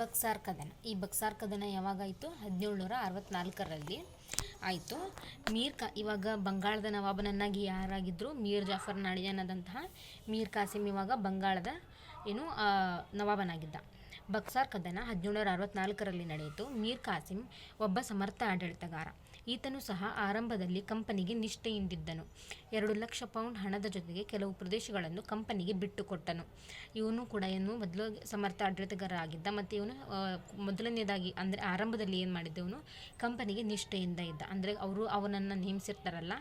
ಬಕ್ಸಾರ್ ಕದನ. ಈ ಬಕ್ಸಾರ್ ಕದನ ಯಾವಾಗಾಯಿತು? 1764ರಲ್ಲಿ ಆಯಿತು. ಇವಾಗ ಬಂಗಾಳದ ನವಾಬನನ್ನಾಗಿ ಯಾರಾಗಿದ್ದರು? ಮೀರ್ ಜಾಫರ್ ನಾಡಿಯನ್ನಾದಂತಹ ಮೀರ್ ಕಾಸಿಮ್ ಇವಾಗ ಬಂಗಾಳದ ನವಾಬನಾಗಿದ್ದ. ಬಕ್ಸಾರ್ ಕದನ 1764ರಲ್ಲಿ ನಡೆಯಿತು. ಮೀರ್ ಕಾಸಿಮ್ ಒಬ್ಬ ಸಮರ್ಥ ಆಡಳಿತಗಾರ. ಈತನು ಸಹ ಆರಂಭದಲ್ಲಿ ಕಂಪನಿಗೆ ನಿಷ್ಠೆಯಿಂದಿದ್ದನು. 2,00,000 ಪೌಂಡ್ ಹಣದ ಜೊತೆಗೆ ಕೆಲವು ಪ್ರದೇಶಗಳನ್ನು ಕಂಪನಿಗೆ ಬಿಟ್ಟುಕೊಟ್ಟನು. ಇವನು ಕೂಡ ಮೊದಲು ಸಮರ್ಥ ಆಡಳಿತಗಾರ ಆಗಿದ್ದ. ಮತ್ತು ಇವನು ಮೊದಲನೇದಾಗಿ ಅಂದರೆ ಆರಂಭದಲ್ಲಿ ಏನು ಮಾಡಿದ್ದ, ಇವನು ಕಂಪನಿಗೆ ನಿಷ್ಠೆಯಿಂದ ಇದ್ದ. ಅಂದರೆ ಅವನನ್ನು ನೇಮಿಸಿರ್ತಾರಲ್ಲ,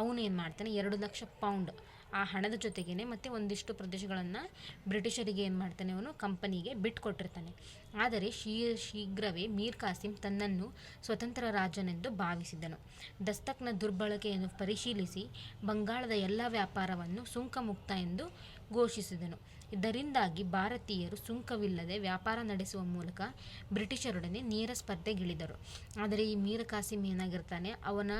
ಅವನು ಏನು ಮಾಡ್ತಾನೆ, 2,00,000 ಪೌಂಡ್ ಆ ಹಣದ ಜೊತೆಗೇನೆ ಮತ್ತು ಒಂದಿಷ್ಟು ಪ್ರದೇಶಗಳನ್ನು ಬ್ರಿಟಿಷರಿಗೆ ಏನು ಮಾಡ್ತಾನೆ, ಅವನು ಕಂಪನಿಗೆ ಬಿಟ್ಟುಕೊಟ್ಟಿರ್ತಾನೆ. ಆದರೆ ಶೀಘ್ರವೇ ಮೀರ್ ಕಾಸಿಮ್ ತನ್ನನ್ನು ಸ್ವತಂತ್ರ ರಾಜನೆಂದು ಭಾವಿಸಿದನು. ದಸ್ತಕ್ನ ದುರ್ಬಳಕೆಯನ್ನು ಪರಿಶೀಲಿಸಿ ಬಂಗಾಳದ ಎಲ್ಲ ವ್ಯಾಪಾರವನ್ನು ಸುಂಕಮುಕ್ತ ಎಂದು ಘೋಷಿಸಿದನು. ಇದರಿಂದಾಗಿ ಭಾರತೀಯರು ಸುಂಕವಿಲ್ಲದೆ ವ್ಯಾಪಾರ ನಡೆಸುವ ಮೂಲಕ ಬ್ರಿಟಿಷರೊಡನೆ ನೇರ ಸ್ಪರ್ಧೆಗಿಳಿದರು. ಆದರೆ ಈ ಮೀರ್ ಕಾಸಿಮ್ ಏನಾಗಿರ್ತಾನೆ, ಅವನ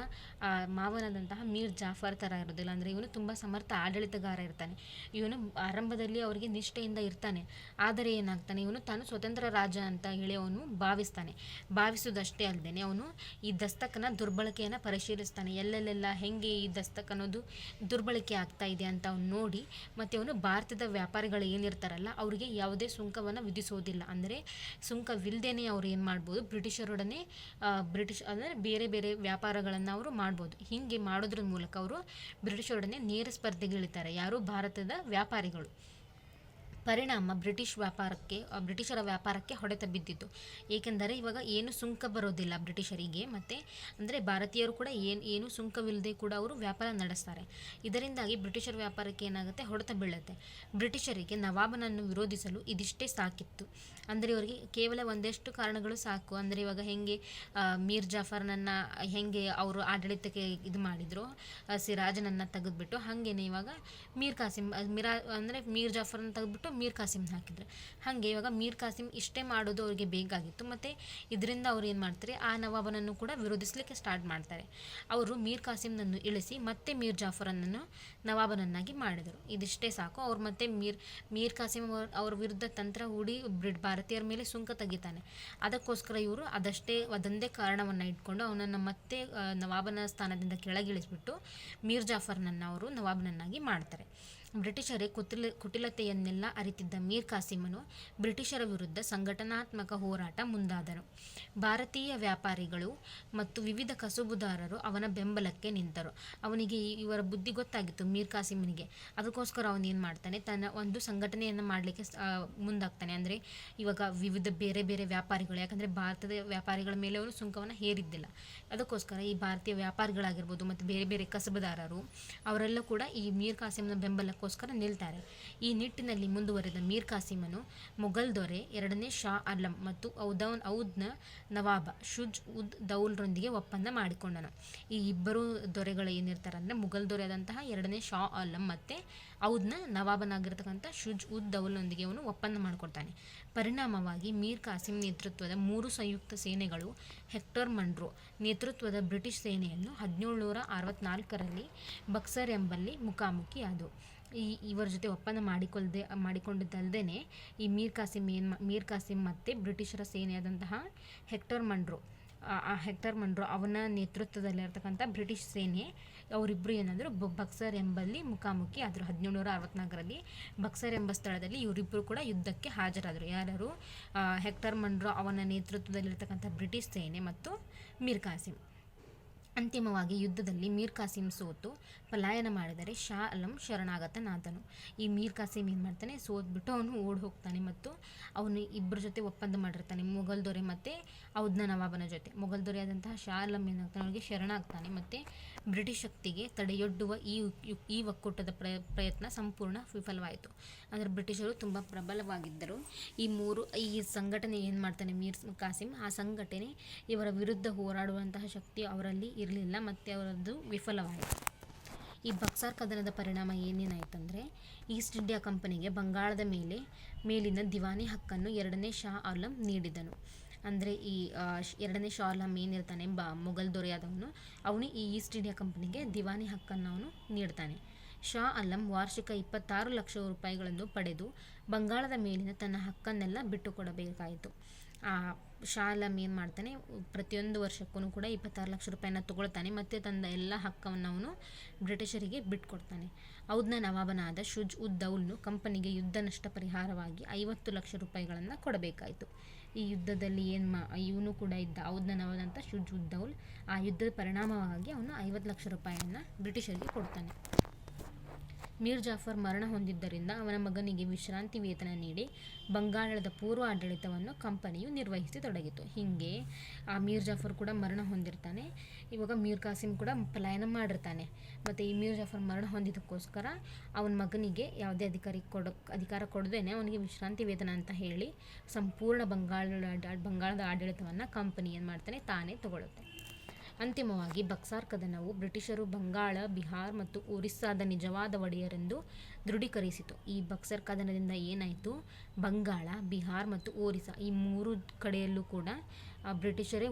ಮಾವನಾದಂತಹ ಮೀರ್ ಜಾಫರ್ ಥರ ಇರೋದಿಲ್ಲ. ಅಂದರೆ ಇವನು ತುಂಬ ಸಮರ್ಥ ಆಡಳಿತಗಾರ ಇರ್ತಾನೆ. ಇವನು ಆರಂಭದಲ್ಲಿ ಅವರಿಗೆ ನಿಷ್ಠೆಯಿಂದ ಇರ್ತಾನೆ. ಆದರೆ ಏನಾಗ್ತಾನೆ, ಇವನು ತಾನು ಸ್ವತಂತ್ರ ರಾಜ ಅಂತ ಹೇಳಿ ಅವನು ಭಾವಿಸ್ತಾನೆ. ಭಾವಿಸುವುದಷ್ಟೇ ಅಲ್ಲದೆ ಅವನು ಈ ದಸ್ತಕನ ದುರ್ಬಳಕೆಯನ್ನು ಪರಿಶೀಲಿಸ್ತಾನೆ. ಎಲ್ಲೆಲ್ಲೆಲ್ಲ ಹೆಂಗೆ ಈ ದಸ್ತಕ್ ಅನ್ನೋದು ದುರ್ಬಳಕೆ ಆಗ್ತಾ ಇದೆ ಅಂತ ಅವನು ನೋಡಿ, ಮತ್ತು ಅವನು ಭಾರತದ ವ್ಯಾಪಾರಿಗಳು ಏನಿರ್ತಾರಲ್ಲ ಅವರಿಗೆ ಯಾವುದೇ ಸುಂಕವನ್ನು ವಿಧಿಸೋದಿಲ್ಲ. ಅಂದರೆ ಸುಂಕವಿಲ್ಲದೇನೆ ಅವ್ರು ಏನು ಮಾಡ್ಬೋದು, ಬ್ರಿಟಿಷರೊಡನೆ ಅಂದರೆ ಬೇರೆ ಬೇರೆ ವ್ಯಾಪಾರಗಳನ್ನು ಅವರು ಮಾಡ್ಬೋದು. ಹೀಗೆ ಮಾಡೋದ್ರ ಮೂಲಕ ಅವರು ಬ್ರಿಟಿಷರೊಡನೆ ನೇರ ಸ್ಪರ್ಧೆಗಿಳಿತಾರೆ. ಯಾರು? ಭಾರತದ ವ್ಯಾಪಾರಿಗಳು. ಪರಿಣಾಮ ಬ್ರಿಟಿಷರ ವ್ಯಾಪಾರಕ್ಕೆ ಹೊಡೆತ ಬಿದ್ದಿತ್ತು. ಏಕೆಂದರೆ ಇವಾಗ ಏನು ಸುಂಕ ಬರೋದಿಲ್ಲ ಬ್ರಿಟಿಷರಿಗೆ, ಮತ್ತು ಅಂದರೆ ಭಾರತೀಯರು ಕೂಡ ಏನು ಸುಂಕವಿಲ್ಲದೆ ಕೂಡ ಅವರು ವ್ಯಾಪಾರ ನಡೆಸ್ತಾರೆ. ಇದರಿಂದಾಗಿ ಬ್ರಿಟಿಷರ ವ್ಯಾಪಾರಕ್ಕೆ ಏನಾಗುತ್ತೆ, ಹೊಡೆತ ಬೀಳುತ್ತೆ. ಬ್ರಿಟಿಷರಿಗೆ ನವಾಬನನ್ನು ವಿರೋಧಿಸಲು ಇದಿಷ್ಟೇ ಸಾಕಿತ್ತು. ಅಂದರೆ ಇವರಿಗೆ ಕೇವಲ ಒಂದಷ್ಟು ಕಾರಣಗಳು ಸಾಕು. ಅಂದರೆ ಇವಾಗ ಹೆಂಗೆ ಮೀರ್ ಜಾಫರ್ನನ್ನು ಹೆಂಗೆ ಅವರು ಆಡಳಿತಕ್ಕೆ ಇದು ಮಾಡಿದ್ರು, ಸಿರಾಜನನ್ನು ತೆಗೆದುಬಿಟ್ಟು, ಹಾಗೇನೆ ಇವಾಗ ಮೀರ್ ಕಾಸಿಮ್ ಅಂದರೆ ಮೀರ್ ಜಾಫರ್ನ ತೆಗೆದುಬಿಟ್ಟು ಮೀರ್ ಕಾಸಿಮ್ನ ಹಾಕಿದ್ರು. ಹಾಗೆ ಇವಾಗ ಮೀರ್ ಕಾಸಿಮ್ ಇಷ್ಟೇ ಮಾಡೋದು ಅವರಿಗೆ ಬೇಕಾಗಿತ್ತು. ಮತ್ತು ಇದರಿಂದ ಅವ್ರು ಏನು ಮಾಡ್ತಾರೆ, ಆ ನವಾಬನನ್ನು ಕೂಡ ವಿರೋಧಿಸಲಿಕ್ಕೆ ಸ್ಟಾರ್ಟ್ ಮಾಡ್ತಾರೆ. ಅವರು ಮೀರ್ ಕಾಸಿಮ್ನನ್ನು ಇಳಿಸಿ ಮತ್ತೆ ಮೀರ್ ಜಾಫರನ್ನು ನವಾಬನನ್ನಾಗಿ ಮಾಡಿದರು. ಇದಿಷ್ಟೇ ಸಾಕು. ಅವ್ರು ಮತ್ತೆ ಮೀರ್ ಕಾಸಿಮ್ ಅವ್ರ ವಿರುದ್ಧ ತಂತ್ರ ಹೂಡಿ ಭಾರತೀಯರ ಮೇಲೆ ಸುಂಕ ತೆಗಿತಾನೆ. ಅದಕ್ಕೋಸ್ಕರ ಇವರು ಅದೊಂದೇ ಕಾರಣವನ್ನು ಇಟ್ಕೊಂಡು ಅವನನ್ನು ಮತ್ತೆ ನವಾಬನ ಸ್ಥಾನದಿಂದ ಕೆಳಗಿಳಿಸ್ಬಿಟ್ಟು ಮೀರ್ ಜಾಫರ್ನನ್ನು ಅವರು ನವಾಬನನ್ನಾಗಿ ಮಾಡ್ತಾರೆ. ಬ್ರಿಟಿಷರೇ ಕುಟಿಲತೆಯನ್ನೆಲ್ಲ ಅರಿತಿದ್ದ ಮೀರ್ ಕಾಸಿಮನು ಬ್ರಿಟಿಷರ ವಿರುದ್ಧ ಸಂಘಟನಾತ್ಮಕ ಹೋರಾಟ ಮುಂದಾದನು. ಭಾರತೀಯ ವ್ಯಾಪಾರಿಗಳು ಮತ್ತು ವಿವಿಧ ಕಸುಬುದಾರರು ಅವನ ಬೆಂಬಲಕ್ಕೆ ನಿಂತರು. ಅವನಿಗೆ ಇವರ ಬುದ್ಧಿ ಗೊತ್ತಾಗಿತ್ತು ಮೀರ್ ಕಾಸಿಮನಿಗೆ. ಅದಕ್ಕೋಸ್ಕರ ಅವನು ಏನು ಮಾಡ್ತಾನೆ, ತನ್ನ ಒಂದು ಸಂಘಟನೆಯನ್ನು ಮಾಡಲಿಕ್ಕೆ ಮುಂದಾಗ್ತಾನೆ. ಅಂದರೆ ಇವಾಗ ವಿವಿಧ ಬೇರೆ ಬೇರೆ ವ್ಯಾಪಾರಿಗಳು, ಯಾಕಂದರೆ ಭಾರತದ ವ್ಯಾಪಾರಿಗಳ ಮೇಲೆ ಅವರು ಸುಂಕವನ್ನು ಹೇರಿದ್ದಿಲ್ಲ. ಅದಕ್ಕೋಸ್ಕರ ಈ ಭಾರತೀಯ ವ್ಯಾಪಾರಿಗಳಾಗಿರ್ಬೋದು ಮತ್ತು ಬೇರೆ ಬೇರೆ ಕಸಬುದಾರರು ಅವರೆಲ್ಲ ಕೂಡ ಈ ಮೀರ್ ಕಾಸಿಮ್ನ ಬೆಂಬಲಕ್ಕೋಸ್ಕರ ನಿಲ್ತಾರೆ. ಈ ನಿಟ್ಟಿನಲ್ಲಿ ಮುಂದುವರೆದ ಮೀರ್ ಕಾಸಿಮನು ಮೊಘಲ್ ದೊರೆ 2ನೇ ಶಾ ಆಲಂ ಮತ್ತು ಔದ್ನ ನವಾಬ ಶುಜ್ ಉದ್ ದೌಲ್ರೊಂದಿಗೆ ಒಪ್ಪಂದ ಮಾಡಿಕೊಂಡನು. ಈ ಇಬ್ಬರು ದೊರೆಗಳು ಏನಿರ್ತಾರೆ ಅಂದರೆ ಮುಘಲ್ ದೊರೆ ಆದಂತಹ 2ನೇ ಶಾ ಆಲಂ ಮತ್ತು ಔದ್ನ ನವಾಬನಾಗಿರ್ತಕ್ಕಂಥ ಶುಜ್ ಉದ್ ದೌಲ್ನೊಂದಿಗೆ ಅವನು ಒಪ್ಪಂದ ಮಾಡಿಕೊಡ್ತಾನೆ. ಪರಿಣಾಮವಾಗಿ ಮೀರ್ ಕಾಸಿಮ್ ನೇತೃತ್ವದ 3 ಸಂಯುಕ್ತ ಸೇನೆಗಳು ಹೆಕ್ಟರ್ ಮನ್ರೋ ನೇತೃತ್ವದ ಬ್ರಿಟಿಷ್ ಸೇನೆಯನ್ನು 1764ರಲ್ಲಿ ಬಕ್ಸರ್ ಎಂಬಲ್ಲಿ ಮುಖಾಮುಖಿ ಆದವು. ಇವರ ಜೊತೆ ಒಪ್ಪಂದ ಮಾಡಿಕೊಂಡಿದ್ದಲ್ಲದೇ ಈ ಮೀರ್ ಕಾಸಿಮ್ ಮತ್ತು ಬ್ರಿಟಿಷರ ಸೇನೆಯಾದಂತಹ ಹೆಕ್ಟರ್ ಮನ್ರೋ ಅವನ ನೇತೃತ್ವದಲ್ಲಿರ್ತಕ್ಕಂಥ ಬ್ರಿಟಿಷ್ ಸೇನೆ ಅವರಿಬ್ಬರು ಏನಾದರೂ ಬಕ್ಸರ್ ಎಂಬಲ್ಲಿ ಮುಖಾಮುಖಿ ಆದರು. 1764ರಲ್ಲಿ ಬಕ್ಸರ್ ಎಂಬ ಸ್ಥಳದಲ್ಲಿ ಇವರಿಬ್ಬರು ಕೂಡ ಯುದ್ಧಕ್ಕೆ ಹಾಜರಾದರು. ಯಾರು? ಹೆಕ್ಟರ್ ಮನ್ರೋ ಅವನ ನೇತೃತ್ವದಲ್ಲಿರ್ತಕ್ಕಂಥ ಬ್ರಿಟಿಷ್ ಸೇನೆ ಮತ್ತು ಮೀರ್ ಕಾಸಿಮ್. ಅಂತಿಮವಾಗಿ ಯುದ್ಧದಲ್ಲಿ ಮೀರ್ ಕಾಸಿಮ್ ಸೋತು ಪಲಾಯನ ಮಾಡಿದರೆ ಶಾ ಆಲಂ ಶರಣಾಗತನಾದನು. ಈ ಮೀರ್ ಕಾಸಿಮ್ ಏನು ಮಾಡ್ತಾನೆ, ಸೋತ್ಬಿಟ್ಟು ಅವನು ಓಡಿ ಹೋಗ್ತಾನೆ. ಮತ್ತು ಅವನು ಇಬ್ಬರ ಜೊತೆ ಒಪ್ಪಂದ ಮಾಡಿರ್ತಾನೆ, ಮೊಘಲ್ ದೊರೆ ಮತ್ತು ಔದ್ನ ನವಾಬನ ಜೊತೆ. ಮೊಘಲ್ ದೊರೆ ಆದಂತಹ ಶಾ ಆಲಂ ಏನಾಗ್ತಾನೆ, ಅವನಿಗೆ ಶರಣಾಗ್ತಾನೆ. ಮತ್ತು ಬ್ರಿಟಿಷ್ ಶಕ್ತಿಗೆ ತಡೆಯೊಡ್ಡುವ ಈ ಒಕ್ಕೂಟದ ಪ್ರಯತ್ನ ಸಂಪೂರ್ಣ ವಿಫಲವಾಯಿತು. ಅಂದರೆ ಬ್ರಿಟಿಷರು ತುಂಬ ಪ್ರಬಲವಾಗಿದ್ದರು. ಈ ಸಂಘಟನೆ ಏನು ಮಾಡ್ತಾನೆ ಮೀರ್ ಕಾಸಿಮ್, ಆ ಸಂಘಟನೆ ಇವರ ವಿರುದ್ಧ ಹೋರಾಡುವಂತಹ ಶಕ್ತಿ ಅವರಲ್ಲಿ ಇರಲಿಲ್ಲ ಮತ್ತು ಅವರದ್ದು ವಿಫಲವಾಯಿತು. ಈ ಬಕ್ಸಾರ್ ಕದನದ ಪರಿಣಾಮ ಏನೇನಾಯ್ತಂದರೆ, ಈಸ್ಟ್ ಇಂಡಿಯಾ ಕಂಪನಿಗೆ ಬಂಗಾಳದ ಮೇಲಿನ ದಿವಾನಿ ಹಕ್ಕನ್ನು 2ನೇ ಶಾ ಆಲಂ ನೀಡಿದನು. ಅಂದರೆ ಈ 2ನೇ ಶಾ ಆಲಂ ಏನಿರ್ತಾನೆ ಮೊಘಲ್ ದೊರೆಯಾದವನು, ಅವನು ಈ ಈಸ್ಟ್ ಇಂಡಿಯಾ ಕಂಪನಿಗೆ ದಿವಾನಿ ಹಕ್ಕನ್ನು ಅವನು ನೀಡ್ತಾನೆ. ಶಾ ಆಲಂ ವಾರ್ಷಿಕ 26 ಲಕ್ಷ ರೂಪಾಯಿಗಳನ್ನು ಪಡೆದು ಬಂಗಾಳದ ಮೇಲಿನ ತನ್ನ ಹಕ್ಕನ್ನೆಲ್ಲ ಬಿಟ್ಟುಕೊಡಬೇಕಾಯಿತು. ಆ ಶಾ ಆಲಂ ಏನು ಮಾಡ್ತಾನೆ, ಪ್ರತಿಯೊಂದು ವರ್ಷಕ್ಕೂ ಕೂಡ 26 ಲಕ್ಷ ರೂಪಾಯಿನ ತಗೊಳ್ತಾನೆ ಮತ್ತು ತನ್ನ ಎಲ್ಲ ಹಕ್ಕವನ್ನು ಅವನು ಬ್ರಿಟಿಷರಿಗೆ ಬಿಟ್ಕೊಡ್ತಾನೆ. ಔದ್ನ ನವಾಬನಾದ ಶುಜ್ ಉದ್ ದೌಲ್ನು ಕಂಪನಿಗೆ ಯುದ್ಧ ನಷ್ಟ ಪರಿಹಾರವಾಗಿ 50 ಲಕ್ಷ ರೂಪಾಯಿಗಳನ್ನು ಕೊಡಬೇಕಾಯಿತು. ಈ ಯುದ್ಧದಲ್ಲಿ ಇವನು ಕೂಡ ಇದ್ದ, ಔದ್ನ ನವಾಬ್ ಶುಜ್ ಉದ್ ದೌಲ್. ಆ ಯುದ್ಧದ ಪರಿಣಾಮವಾಗಿ ಅವನು 50 ಲಕ್ಷ ರೂಪಾಯಿಯನ್ನು ಬ್ರಿಟಿಷರಿಗೆ ಕೊಡ್ತಾನೆ. ಮೀರ್ ಜಾಫರ್ ಮರಣ ಹೊಂದಿದ್ದರಿಂದ ಅವನ ಮಗನಿಗೆ ವಿಶ್ರಾಂತಿ ವೇತನ ನೀಡಿ ಬಂಗಾಳದ ಪೂರ್ವ ಆಡಳಿತವನ್ನು ಕಂಪನಿಯು ನಿರ್ವಹಿಸಿ ತೊಡಗಿತು. ಹೀಗೆ ಆ ಮೀರ್ ಜಾಫರ್ ಕೂಡ ಮರಣ ಹೊಂದಿರ್ತಾನೆ. ಇವಾಗ ಮೀರ್ ಕಾಸಿಂ ಕೂಡ ಪಲಾಯನ ಮಾಡಿರ್ತಾನೆ. ಮತ್ತು ಈ ಮೀರ್ ಜಾಫರ್ ಮರಣ ಹೊಂದಿದ್ದಕ್ಕೋಸ್ಕರ ಅವನ ಮಗನಿಗೆ ಯಾವುದೇ ಅಧಿಕಾರ ಕೊಡದೇನೆ ಅವನಿಗೆ ವಿಶ್ರಾಂತಿ ವೇತನ ಅಂತ ಹೇಳಿ ಸಂಪೂರ್ಣ ಬಂಗಾಳದ ಆಡಳಿತವನ್ನು ಕಂಪನಿ ಏನು ಮಾಡ್ತಾನೆ, ತಾನೇ ತಗೊಳ್ಳುತ್ತೆ. ಅಂತಿಮವಾಗಿ ಬಕ್ಸಾರ್ ಕದನವು ಬ್ರಿಟಿಷರು ಬಂಗಾಳ, ಬಿಹಾರ್ ಮತ್ತು ಒರಿಸ್ಸಾದ ನಿಜವಾದ ಒಡೆಯರೆಂದು ದೃಢೀಕರಿಸಿತು. ಈ ಬಕ್ಸರ್ ಕದನದಿಂದ ಏನಾಯಿತು, ಬಂಗಾಳ, ಬಿಹಾರ್ ಮತ್ತು ಒರಿಸ್ಸಾ ಈ 3 ಕಡೆಯಲ್ಲೂ ಕೂಡ ಬ್ರಿಟಿಷರೇ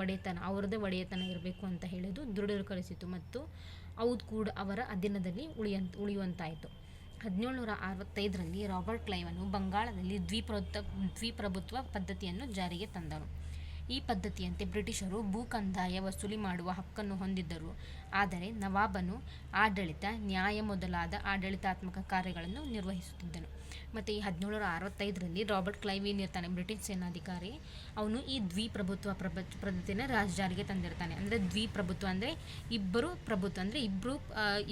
ಒಡೆತನ ಅವರದೇ ಒಡೆಯತನ ಇರಬೇಕು ಅಂತ ಹೇಳೋದು ದೃಢೀಕರಿಸಿತು ಮತ್ತು ಔದ್ ಕೂಡ ಅವರ ಅಧೀನದಲ್ಲಿ ಉಳಿಯುವಂತಾಯಿತು. 1765ರಲ್ಲಿ ರಾಬರ್ಟ್ ಕ್ಲೈವನು ಬಂಗಾಳದಲ್ಲಿ ದ್ವಿಪ್ರಭುತ್ವ ಪದ್ಧತಿಯನ್ನು ಜಾರಿಗೆ ತಂದನು. ಈ ಪದ್ಧತಿಯಂತೆ ಬ್ರಿಟಿಷರು ಭೂಕಂದಾಯ ವಸೂಲಿ ಮಾಡುವ ಹಕ್ಕನ್ನು ಹೊಂದಿದ್ದರು, ಆದರೆ ನವಾಬನು ಆಡಳಿತ, ನ್ಯಾಯ ಮೊದಲಾದ ಆಡಳಿತಾತ್ಮಕ ಕಾರ್ಯಗಳನ್ನು ನಿರ್ವಹಿಸುತ್ತಿದ್ದನು. ಮತ್ತು ಈ 1765ರಲ್ಲಿ ರಾಬರ್ಟ್ ಕ್ಲೈವ್ ಏನಿರ್ತಾನೆ, ಬ್ರಿಟಿಷ್ ಸೇನಾಧಿಕಾರಿ, ಅವನು ಈ ದ್ವಿಪ್ರಭುತ್ವ ಪದ್ಧತಿನ ಜಾರಿಗೆ ತಂದಿರ್ತಾನೆ. ಅಂದರೆ ದ್ವಿಪ್ರಭುತ್ವ ಅಂದರೆ ಇಬ್ಬರು ಪ್ರಭುತ್ವ, ಅಂದರೆ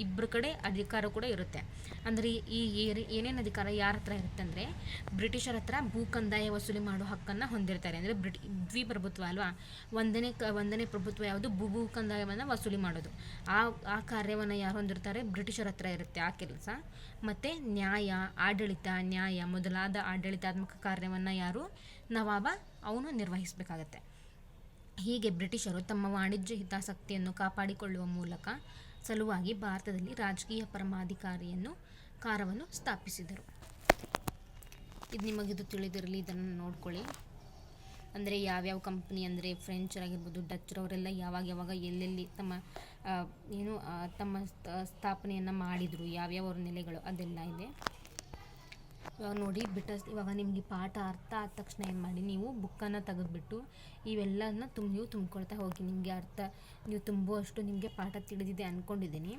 ಇಬ್ಬರು ಕಡೆ ಅಧಿಕಾರ ಕೂಡ ಇರುತ್ತೆ. ಅಂದರೆ ಈ ಏನೇನು ಅಧಿಕಾರ ಯಾರ ಹತ್ರ ಇರುತ್ತೆ ಅಂದರೆ, ಬ್ರಿಟಿಷರ ಹತ್ರ ಭೂಕಂದಾಯ ವಸೂಲಿ ಮಾಡೋ ಹಕ್ಕನ್ನು ಹೊಂದಿರ್ತಾರೆ. ಅಂದರೆ ದ್ವಿಪ್ರಭುತ್ವ ಅಲ್ವಾ, ಒಂದನೇ ಪ್ರಭುತ್ವ ಯಾವುದು, ಭೂಕಂದಾಯವನ್ನು ವಸೂಲಿ ಮಾಡೋದು. ಆ ಕಾರ್ಯವನ್ನು ಯಾರು ಹೊಂದಿರ್ತಾರೆ, ಬ್ರಿಟಿಷರ ಹತ್ರ ಇರುತ್ತೆ ಆ ಕೆಲಸ. ಮತ್ತು ಆಡಳಿತ, ನ್ಯಾಯ ಮೊದಲಾದ ಆಡಳಿತಾತ್ಮಕ ಕಾರ್ಯವನ್ನು ಯಾರು, ನವಾಬ, ಅವನು ನಿರ್ವಹಿಸಬೇಕಾಗತ್ತೆ. ಹೀಗೆ ಬ್ರಿಟಿಷರು ತಮ್ಮ ವಾಣಿಜ್ಯ ಹಿತಾಸಕ್ತಿಯನ್ನು ಕಾಪಾಡಿಕೊಳ್ಳುವ ಸಲುವಾಗಿ ಭಾರತದಲ್ಲಿ ರಾಜಕೀಯ ಪರಮಾಧಿಕಾರಿಯನ್ನು ಕಾರವನ್ನು ಸ್ಥಾಪಿಸಿದರು. ಇದು ನಿಮಗಿದು ತಿಳಿದಿರಲಿ, ಇದನ್ನು ನೋಡ್ಕೊಳ್ಳಿ. ಅಂದರೆ ಯಾವ್ಯಾವ ಕಂಪ್ನಿ, ಅಂದರೆ ಫ್ರೆಂಚರಾಗಿರ್ಬೋದು, ಡಚ್ರವರೆಲ್ಲ ಯಾವಾಗ ಎಲ್ಲೆಲ್ಲಿ ತಮ್ಮ ಸ್ಥಾಪನೆಯನ್ನು ಮಾಡಿದರು, ಯಾವ್ಯಾವ ಅವ್ರ ನೆಲೆಗಳು, ಅದೆಲ್ಲ ಇದೆ. ಇವಾಗ ನೋಡಿ, ಇವಾಗ ನಿಮಗೆ ಪಾಠ ಅರ್ಥ ಆದ ತಕ್ಷಣ ಏನು ಮಾಡಿ, ನೀವು ಬುಕ್ಕನ್ನು ತೆಗೆದುಬಿಟ್ಟು ಇವೆಲ್ಲನ ನೀವು ತುಂಬ್ಕೊಳ್ತಾ ಹೋಗಿ. ನಿಮಗೆ ನೀವು ತುಂಬುವಷ್ಟು ನಿಮಗೆ ಪಾಠ ತಿಳಿದಿದೆ ಅಂದ್ಕೊಂಡಿದ್ದೀನಿ.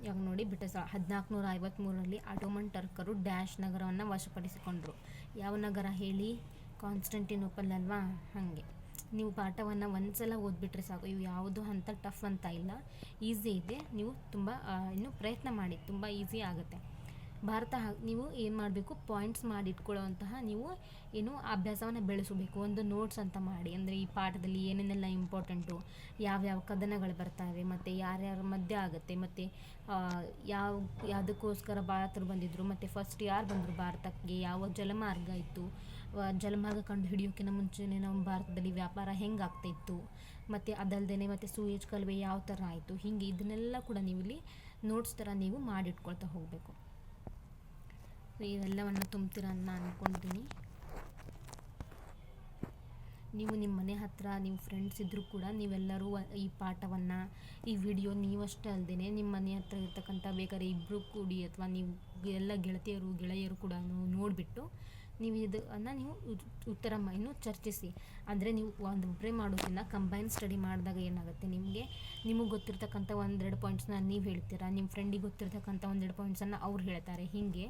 ಇವಾಗ ನೋಡಿ, 1453ರಲ್ಲಿ ಆಟೋಮನ್ ಟರ್ಕರು ಡ್ಯಾಶ್ ನಗರವನ್ನು ವಶಪಡಿಸಿಕೊಂಡ್ರು. ಯಾವ ನಗರ ಹೇಳಿ, ಕಾನ್ಸ್ಟಂಟಿನೋಪಲ್ ಅಲ್ವಾ. ಹಾಗೆ ನೀವು ಪಾಠವನ್ನು ಒಂದ್ಸಲ ಓದ್ಬಿಟ್ರೆ ಸಾಕು. ಇವು ಯಾವುದು ಅಂತ ಟಫ್ ಅಂತ ಇಲ್ಲ, ಈಸಿ ಇದೆ. ನೀವು ತುಂಬ ಇನ್ನೂ ಪ್ರಯತ್ನ ಮಾಡಿ, ತುಂಬ ಈಸಿ ಆಗುತ್ತೆ. ನೀವು ಏನು ಮಾಡಬೇಕು, ಪಾಯಿಂಟ್ಸ್ ಮಾಡಿ ಇಟ್ಕೊಳ್ಳೋವಂತಹ ನೀವು ಅಭ್ಯಾಸವನ್ನು ಬೆಳೆಸಬೇಕು. ಒಂದು ನೋಟ್ಸ್ ಅಂತ ಮಾಡಿ, ಅಂದರೆ ಈ ಪಾಠದಲ್ಲಿ ಏನೇನೆಲ್ಲ ಇಂಪಾರ್ಟೆಂಟು, ಯಾವ್ಯಾವ ಕದನಗಳು ಬರ್ತಾವೆ, ಮತ್ತು ಯಾರ್ಯಾರ ಮಧ್ಯೆ ಆಗುತ್ತೆ, ಮತ್ತು ಯಾವುದಕ್ಕೋಸ್ಕರ ಭಾರತರು ಬಂದಿದ್ದರು, ಮತ್ತು ಫಸ್ಟ್ ಯಾರು ಬಂದರು ಭಾರತಕ್ಕೆ, ಯಾವ ಜಲಮಾರ್ಗ ಇತ್ತು, ಜಲಮಾರ್ಗ ಕಂಡು ಹಿಡಿಯೋಕ್ಕಿಂತ ಮುಂಚೆನೇ ನಮ್ಮ ಭಾರತದಲ್ಲಿ ವ್ಯಾಪಾರ ಹೆಂಗಾಗ್ತಾಯಿತ್ತು, ಮತ್ತು ಅದಲ್ಲದೆ ಮತ್ತು ಸೂಯೇಜ್ ಕಾಲುವೆ ಯಾವ ಥರ ಆಯಿತು, ಹೀಗೆ ಇದನ್ನೆಲ್ಲ ಕೂಡ ನೀವು ಇಲ್ಲಿ ನೋಟ್ಸ್ ಥರ ನೀವು ಮಾಡಿಟ್ಕೊಳ್ತಾ ಹೋಗಬೇಕು. ಇವೆಲ್ಲವನ್ನು ತುಂಬ್ತೀರ ಅಂತ ನಾನು ಅಂದ್ಕೊಂಡಿದ್ದೀನಿ. ನೀವು ನಿಮ್ಮ ಮನೆ ಹತ್ತಿರ ನೀವು ಫ್ರೆಂಡ್ಸ್ ಇದ್ದರೂ ಕೂಡ ನೀವೆಲ್ಲರೂ ಈ ಪಾಠವನ್ನು, ಈ ವಿಡಿಯೋ ನೀವಷ್ಟೇ ಅಲ್ಲದೆ ನಿಮ್ಮ ಮನೆ ಹತ್ರ ಇರ್ತಕ್ಕಂಥ ಬೇಕಾದ್ರೆ ಇಬ್ಬರು ಕೂಡಿ ಅಥವಾ ನೀವು ಎಲ್ಲ ಗೆಳೆಯರು ಕೂಡ ನೋಡಿಬಿಟ್ಟು ನೀವು ನೀವು ಉತ್ತರ ಚರ್ಚಿಸಿ. ಅಂದರೆ ನೀವು ಒಂದೊಬ್ಬರೇ ಮಾಡೋದನ್ನ ಕಂಬೈನ್ ಸ್ಟಡಿ ಮಾಡಿದಾಗ ಏನಾಗುತ್ತೆ, ನಿಮಗೆ ಗೊತ್ತಿರ್ತಕ್ಕಂಥ 1-2 ಪಾಯಿಂಟ್ಸ್ನ ನೀವು ಹೇಳ್ತೀರಾ, ನಿಮ್ಮ ಫ್ರೆಂಡಿಗೆ ಗೊತ್ತಿರ್ತಕ್ಕಂಥ 1-2 ಪಾಯಿಂಟ್ಸನ್ನು ಅವ್ರು ಹೇಳ್ತಾರೆ. ಹೀಗೆ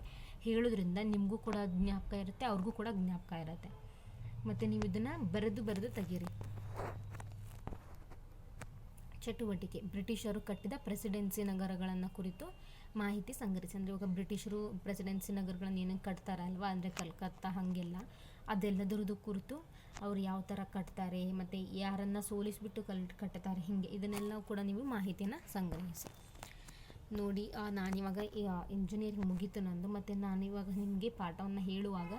ಹೇಳೋದ್ರಿಂದ ನಿಮಗೂ ಕೂಡ ಜ್ಞಾಪಕ ಇರುತ್ತೆ, ಅವ್ರಿಗೂ ಕೂಡ ಜ್ಞಾಪಕ ಇರುತ್ತೆ. ಮತ್ತು ನೀವು ಇದನ್ನು ಬರೆದು ತೆಗೀರಿ. ಚಟುವಟಿಕೆ: ಬ್ರಿಟಿಷರು ಕಟ್ಟಿದ ಪ್ರೆಸಿಡೆನ್ಸಿ ನಗರಗಳನ್ನು ಕುರಿತು ಮಾಹಿತಿ ಸಂಗ್ರಹಿಸಿ. ಅಂದರೆ ಇವಾಗ ಬ್ರಿಟಿಷರು ಪ್ರೆಸಿಡೆನ್ಸಿ ನಗರಗಳನ್ನು ಏನೇನು ಕಟ್ತಾರಲ್ವ, ಅಂದರೆ ಕಲ್ಕತ್ತಾ ಹಾಗೆಲ್ಲ, ಅದೆಲ್ಲದರದ್ದು ಕುರಿತು ಅವ್ರು ಯಾವ ಥರ ಕಟ್ತಾರೆ, ಮತ್ತು ಯಾರನ್ನು ಸೋಲಿಸಿಬಿಟ್ಟು ಕಟ್ತಾರೆ, ಹೀಗೆ ಇದನ್ನೆಲ್ಲ ಕೂಡ ನೀವು ಮಾಹಿತಿಯನ್ನು ಸಂಗ್ರಹಿಸಿ. ನೋಡಿ, ನಾನಿವಾಗ ಇಂಜಿನಿಯರಿಂಗ್ ಮುಗೀತು ನಂದು, ಮತ್ತು ನಾನಿವಾಗ ನಿಮಗೆ ಪಾಠವನ್ನು ಹೇಳುವಾಗ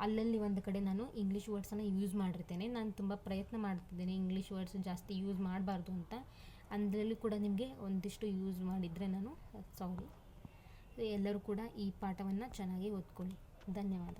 ಅಲ್ಲಲ್ಲಿ ಒಂದು ಕಡೆ ನಾನು ಇಂಗ್ಲೀಷ್ ವರ್ಡ್ಸನ್ನು ಯೂಸ್ ಮಾಡಿರ್ತೇನೆ. ನಾನು ತುಂಬ ಪ್ರಯತ್ನ ಮಾಡ್ತಿದ್ದೇನೆ ಇಂಗ್ಲೀಷ್ ವರ್ಡ್ಸ್ ಜಾಸ್ತಿ ಯೂಸ್ ಮಾಡಬಾರ್ದು ಅಂತ. ಅದರಲ್ಲೂ ಕೂಡ ನಿಮಗೆ ಒಂದಿಷ್ಟು ಯೂಸ್ ಮಾಡಿದರೆ ನಾನು ಸಾರಿ. ಎಲ್ಲರೂ ಕೂಡ ಈ ಪಾಠವನ್ನು ಚೆನ್ನಾಗಿ ಓದ್ಕೊಳ್ಳಿ. ಧನ್ಯವಾದ.